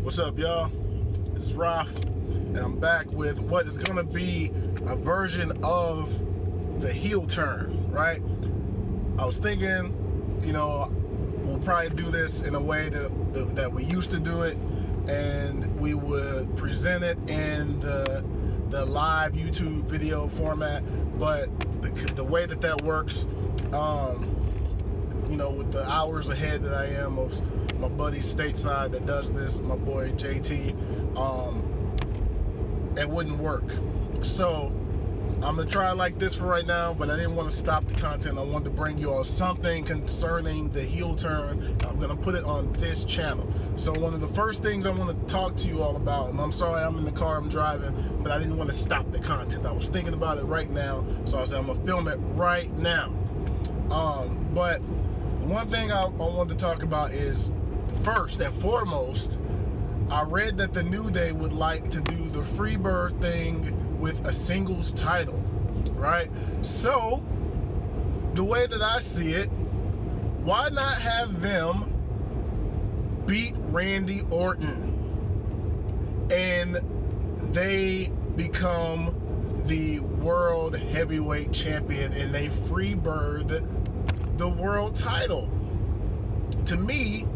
What's up, y'all? It's Raf, and I'm back with what is gonna be a version of the heel turn, right? I was thinking, we'll probably do this in a way that we used to do it, and we would present it in the live YouTube video format. But the way that works, with the hours ahead that I am of my buddy stateside that does this, my boy JT, it wouldn't work. So I'm gonna try it like this for right now, but I didn't want to stop the content. I wanted to bring you all something concerning the heel turn. I'm gonna put it on this channel. So one of the first things I want to talk to you all about, and I'm sorry I'm in the car, I'm driving, but I didn't want to stop the content. I was thinking about it right now, so I said I'm gonna film it right now. But the one thing I wanted to talk about is, first and foremost, I read that the New Day would like to do the Freebird thing with a singles title, right? So, the way that I see it, why not have them beat Randy Orton and they become the World Heavyweight Champion and they Freebird the world title? To me,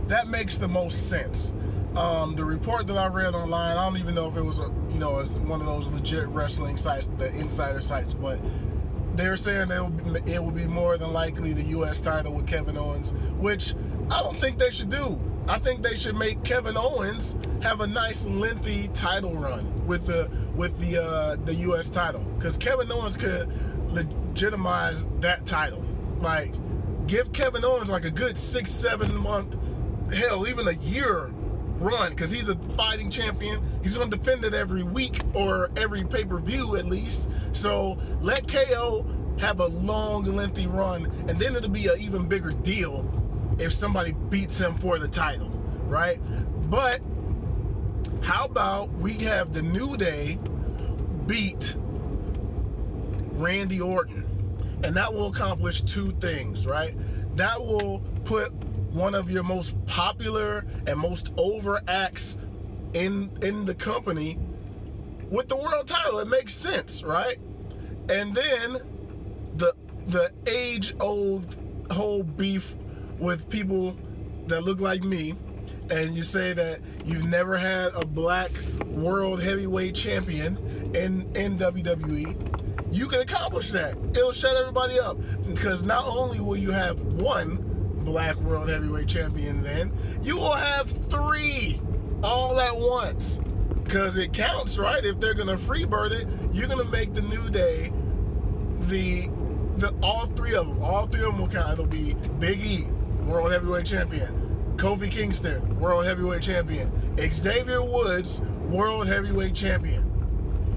that makes the most sense. The report that I read online, I don't even know if it was it's one of those legit wrestling sites, the insider sites, but they're saying that it will be more than likely the U.S. title with Kevin Owens, which I don't think they should do. I think they should make Kevin Owens have a nice lengthy title run with the U.S. title, because Kevin Owens could legitimize that title. Like, give Kevin Owens like a good 6-7 month, hell, even a year run, because he's a fighting champion. He's going to defend it every week or every pay-per-view at least. So let KO have a long, lengthy run, and then it'll be an even bigger deal if somebody beats him for the title, right? But how about we have the New Day beat Randy Orton? And that will accomplish two things, right? That will put one of your most popular and most over acts in the company with the world title. It makes sense, right? And then the age-old whole beef with people that look like me, and you say that you've never had a black world heavyweight champion in WWE, you can accomplish that. It'll shut everybody up, because not only will you have one black world heavyweight champion, then you will have three all at once, because it counts, right? If they're gonna freebird it, you're gonna make the New Day the all three of them will count. It'll be Big E, world heavyweight champion; Kofi Kingston, world heavyweight champion; Xavier Woods, world heavyweight champion.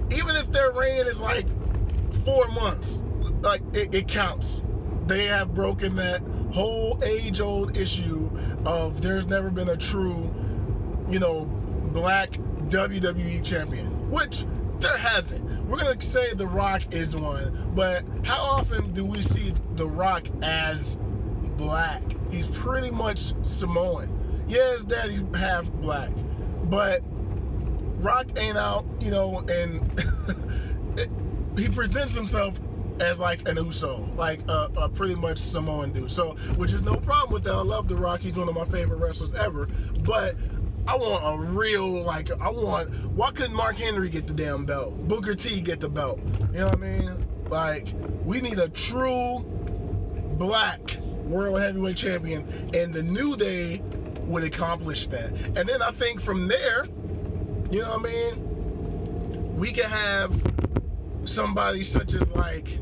Even if their reign is like 4 months, like it counts. They have broken that whole age-old issue of there's never been a true, black WWE champion, which there hasn't. We're gonna say The Rock is one, but how often do we see The Rock as black? He's pretty much Samoan. Yeah, his daddy's half black, but Rock ain't out, and he presents himself as like an Uso, like a pretty much Samoan dude. So, which is no problem with that. I love The Rock. He's one of my favorite wrestlers ever. But I want a real, why couldn't Mark Henry get the damn belt? Booker T get the belt? You know what I mean? Like, we need a true black world heavyweight champion, and the New Day would accomplish that. And then I think from there, we can have somebody such as like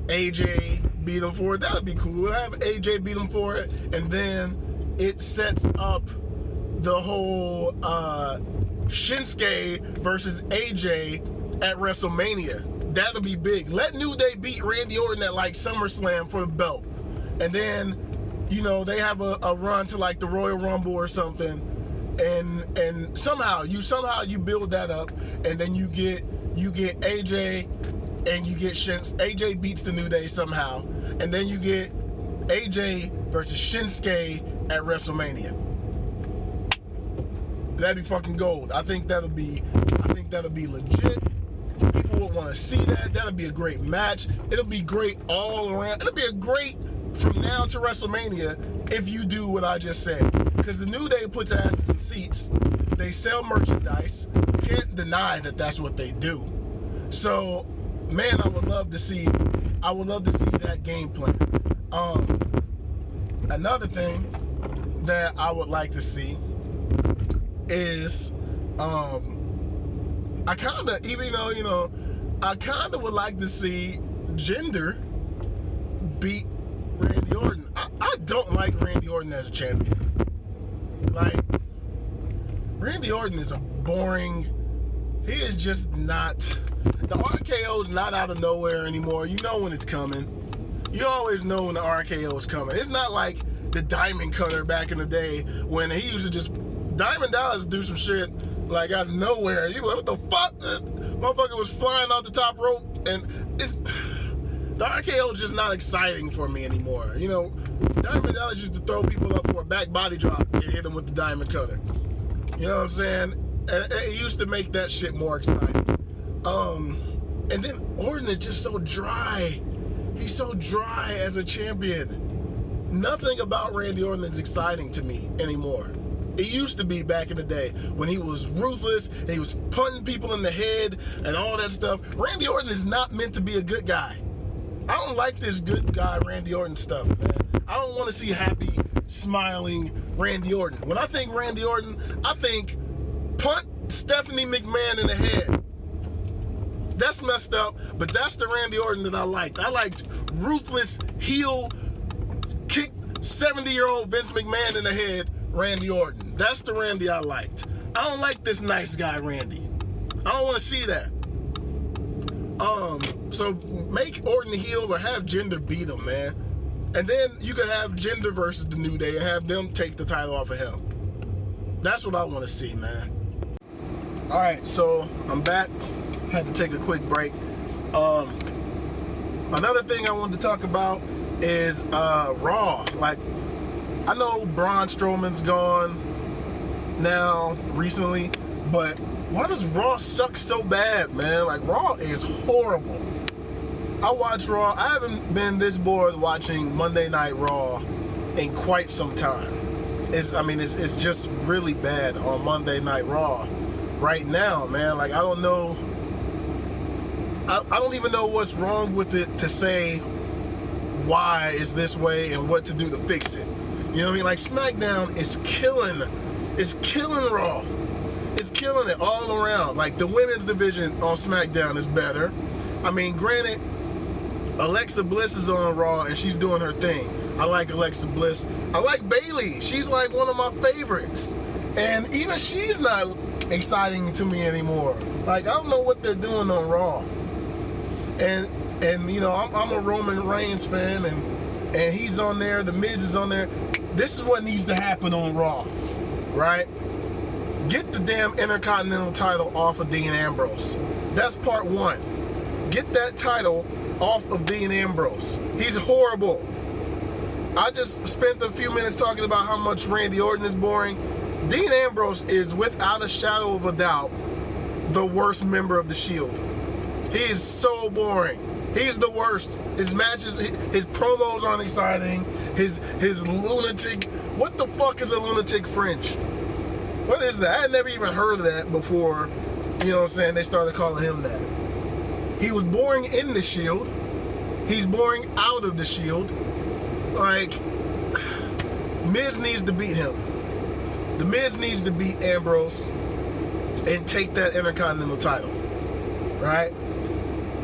AJ beat him for it. That would be cool. We'll have AJ beat him for it, and then it sets up the whole Shinsuke versus AJ at WrestleMania. That'll be big. Let New Day beat Randy Orton at like SummerSlam for the belt, and then they have a run to like the Royal Rumble or something, and somehow you build that up, and then you get AJ and you get AJ beats the New Day somehow, and then you get AJ versus Shinsuke at WrestleMania. That'd be fucking gold. I think that'll be legit. People would want to see that. That'll be a great match. It'll be great all around. It'll be a great from now to WrestleMania if you do what I just said. Because the New Day puts asses in seats. They sell merchandise. You can't deny that that's what they do. So, man, I would love to see that game plan. Another thing that I would like to see is I kind of, even though, you know, I kind of would like to see Jinder beat Randy Orton. I don't like Randy Orton as a champion. Like, Randy Orton is a boring, he is just not, the RKO's not out of nowhere anymore. You know when it's coming. You always know when the RKO is coming. It's not like the Diamond Cutter back in the day when he used to just, Diamond Dallas do some shit like out of nowhere. You like, what the fuck? Motherfucker was flying off the top rope, and it's, the RKO is just not exciting for me anymore. You know, Diamond Dallas used to throw people up for a back body drop and hit them with the Diamond Cutter. You know what I'm saying? It used to make that shit more exciting. And then Orton is just so dry. He's so dry as a champion. Nothing about Randy Orton is exciting to me anymore. It used to be back in the day when he was ruthless and he was punting people in the head and all that stuff. Randy Orton is not meant to be a good guy. I don't like this good guy Randy Orton stuff, man. I don't want to see happy, smiling Randy Orton. When I think Randy Orton, I think punt Stephanie McMahon in the head. That's messed up, but that's the Randy Orton that I liked. I liked ruthless, heel, kick 70-year-old Vince McMahon in the head, Randy Orton. That's the Randy I liked. I don't like this nice guy, Randy. I don't want to see that. So make Orton heel or have Jinder beat him, man. And then you could have Jinder versus the New Day and have them take the title off of him. That's what I want to see, man. All right, so I'm back. Had to take a quick break. Another thing I wanted to talk about is Raw. Like, I know Braun Strowman's gone now recently, but why does Raw suck so bad, man? Like, Raw is horrible. I watch Raw. I haven't been this bored watching Monday Night Raw in quite some time. It's just really bad on Monday Night Raw right now, man. Like, I don't know. I don't even know what's wrong with it to say why is this way and what to do to fix it. You know what I mean? Like, Smackdown is killing Raw. It's killing it all around. Like, the women's division on Smackdown is better. I mean, granted, Alexa Bliss is on Raw and she's doing her thing. I like Alexa Bliss. I like Bayley. She's like one of my favorites. And even she's not exciting to me anymore. Like, I don't know what they're doing on Raw. And you know, I'm a Roman Reigns fan, and he's on there. The Miz is on there. This is what needs to happen on Raw, right? Get the damn Intercontinental title off of Dean Ambrose. That's part one. Get that title off of Dean Ambrose. He's horrible. I just spent a few minutes talking about how much Randy Orton is boring. Dean Ambrose is, without a shadow of a doubt, the worst member of the Shield. He is so boring. He's the worst. His matches, his promos aren't exciting. His lunatic, what the fuck is a lunatic French? What is that? I had never even heard of that before, you know what I'm saying, they started calling him that. He was boring in the Shield. He's boring out of the Shield. Like, Miz needs to beat him. The Miz needs to beat Ambrose and take that Intercontinental title, right?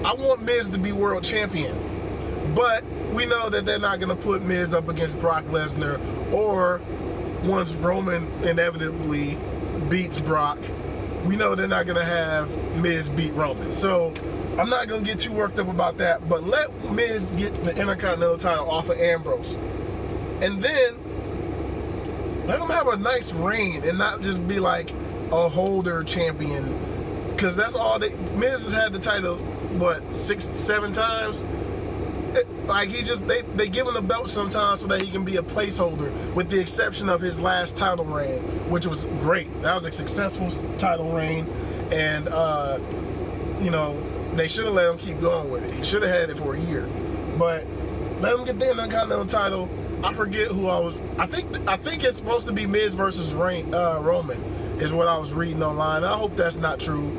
I want Miz to be world champion, but we know that they're not going to put Miz up against Brock Lesnar, or once Roman inevitably beats Brock, we know they're not going to have Miz beat Roman. So I'm not going to get too worked up about that, but let Miz get the Intercontinental title off of Ambrose. And then let him have a nice reign and not just be like a holder champion, because that's all Miz has had the title, what, 6-7 times? like he just they give him the belt sometimes so that he can be a placeholder, with the exception of his last title reign, which was great. That was a successful title reign, and you know, they should have let him keep going with it. He should have had it for a year, but let him get the Intercontinental title. I forget who I was. I think it's supposed to be Miz versus Roman is what I was reading online. I hope that's not true.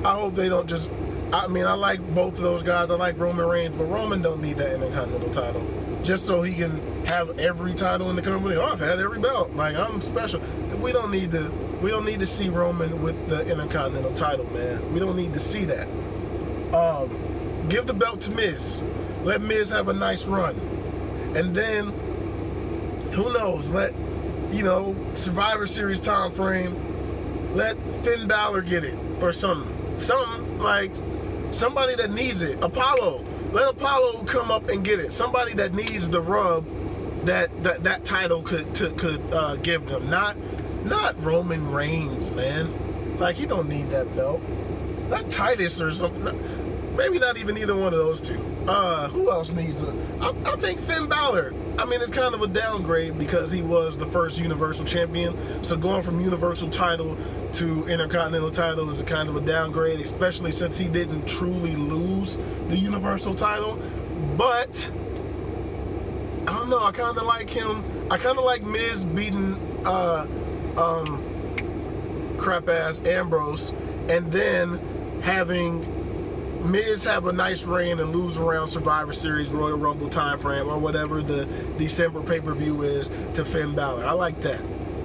I hope they don't just. I mean, I like both of those guys. I like Roman Reigns, but Roman don't need that Intercontinental title just so he can have every title in the company. Oh, I've had every belt. Like, I'm special. We don't need to see Roman with the Intercontinental title, man. We don't need to see that. Give the belt to Miz. Let Miz have a nice run, and then who knows? Let, you know, Survivor Series time frame. Let Finn Balor get it or something. Something like. Somebody that needs it. Apollo. Let Apollo come up and get it. Somebody that needs the rub that title could give them. Not Roman Reigns, man. Like, he don't need that belt. Not Titus or something. Maybe not even either one of those two. Who else needs it? I think Finn Balor. I mean, it's kind of a downgrade because he was the first Universal Champion. So going from Universal title to Intercontinental title is a kind of a downgrade, especially since he didn't truly lose the Universal title. But I don't know. I kind of like him. I kind of like Miz beating crap ass Ambrose, and then having Miz have a nice reign and lose around Survivor Series, Royal Rumble time frame, or whatever the December pay-per-view is, to Finn Balor. I like that.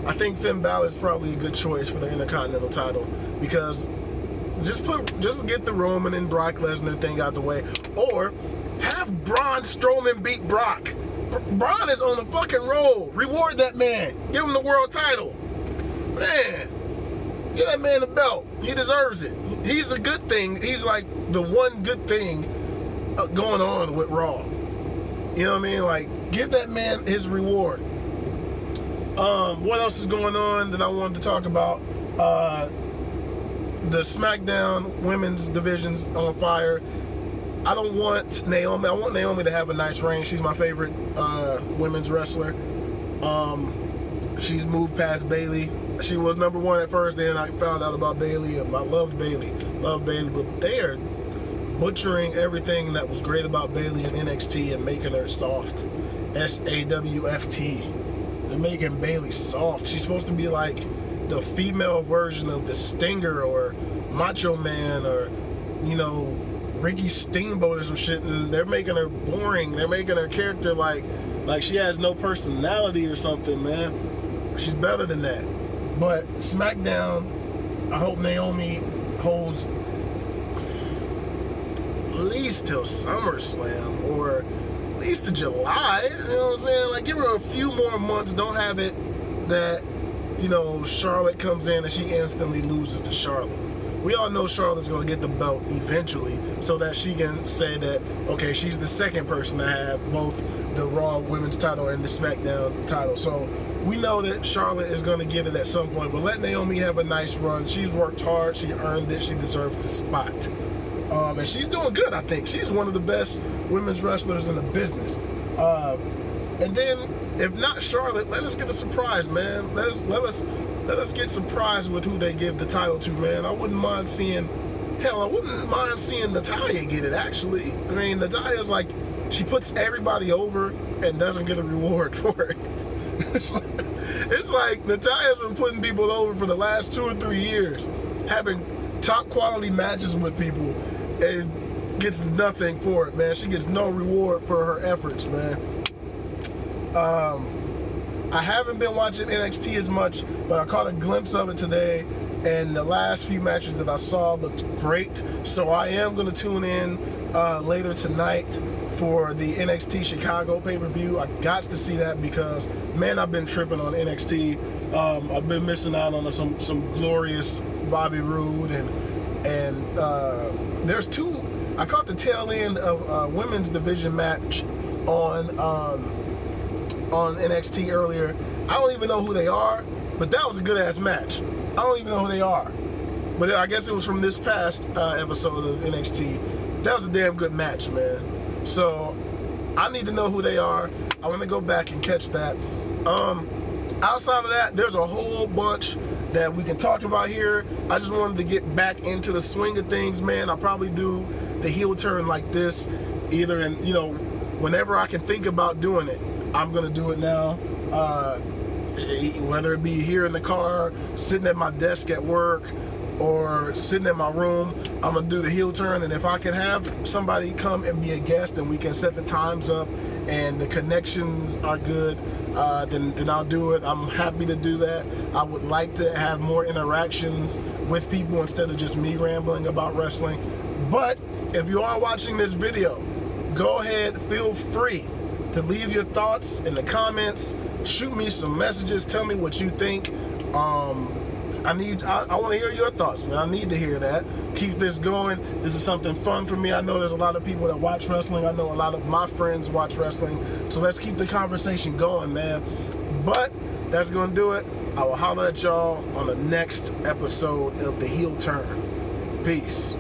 I think Finn Balor is probably a good choice for the Intercontinental title, because just get the Roman and Brock Lesnar thing out the way, or have Braun Strowman beat Brock. Braun is on the fucking roll. Reward that man. Give him the world title. Man, give that man the belt. He deserves it. He's a good thing. He's like the one good thing going on with Raw. You know what I mean? Like, give that man his reward. What else is going on that I wanted to talk about? The Smackdown women's division's on fire. I don't want Naomi. I want Naomi to have a nice reign. She's my favorite women's wrestler. She's moved past Bayley. She was number one at first, then I found out about Bayley. I loved Bayley. But they are butchering everything that was great about Bayley in NXT and making her soft. SAWFT. They're making Bayley soft. She's supposed to be like the female version of the Stinger or Macho Man or, you know, Ricky Steamboat or some shit, and they're making her boring. They're making her character like she has no personality or something, man. She's better than that. But SmackDown, I hope Naomi holds at least till SummerSlam, or at least to July. You know what I'm saying? Like, give her a few more months. Don't have it that, you know, Charlotte comes in and she instantly loses to Charlotte. We all know Charlotte's going to get the belt eventually, so that she can say that, okay, she's the second person to have both the Raw Women's title and the SmackDown title. So we know that Charlotte is going to get it at some point, but let Naomi have a nice run. She's worked hard. She earned it. She deserves the spot. And she's doing good, I think. She's one of the best women's wrestlers in the business. And then, if not Charlotte, let us get a surprise, man. Let us get surprised with who they give the title to, man. I wouldn't mind seeing Natalya get it, actually. I mean, Natalya's like, she puts everybody over and doesn't get a reward for it. It's like Natalya's been putting people over for the last 2 or 3 years, having top quality matches with people, and gets nothing for it, man. She gets no reward for her efforts, man. I haven't been watching NXT as much, but I caught a glimpse of it today, and the last few matches that I saw looked great. So I am going to tune in later tonight for the NXT Chicago pay-per-view. I got to see that because, man, I've been tripping on NXT. I've been missing out on some glorious Bobby Roode, and there's two. I caught the tail end of a women's division match on NXT earlier. I don't even know who they are, but that was a good-ass match. I don't even know who they are. But I guess it was from this past episode of NXT. That was a damn good match, man. So I need to know who they are. I want to go back and catch that. Outside of that, there's a whole bunch that we can talk about here. I just wanted to get back into the swing of things, man. I'll probably do the heel turn like this, either in, whenever I can think about doing it, I'm gonna do it now. Whether it be here in the car, sitting at my desk at work, or sitting in my room, I'm gonna do the heel turn. And if I can have somebody come and be a guest and we can set the times up and the connections are good, then I'll do it. I'm happy to do that. I would like to have more interactions with people instead of just me rambling about wrestling. But if you are watching this video, go ahead, feel free to leave your thoughts in the comments. Shoot me some messages. Tell me what you think. I want to hear your thoughts, man. I need to hear that. Keep this going. This is something fun for me. I know there's a lot of people that watch wrestling. I know a lot of my friends watch wrestling. So let's keep the conversation going, man. But that's going to do it. I will holler at y'all on the next episode of The Heel Turn. Peace.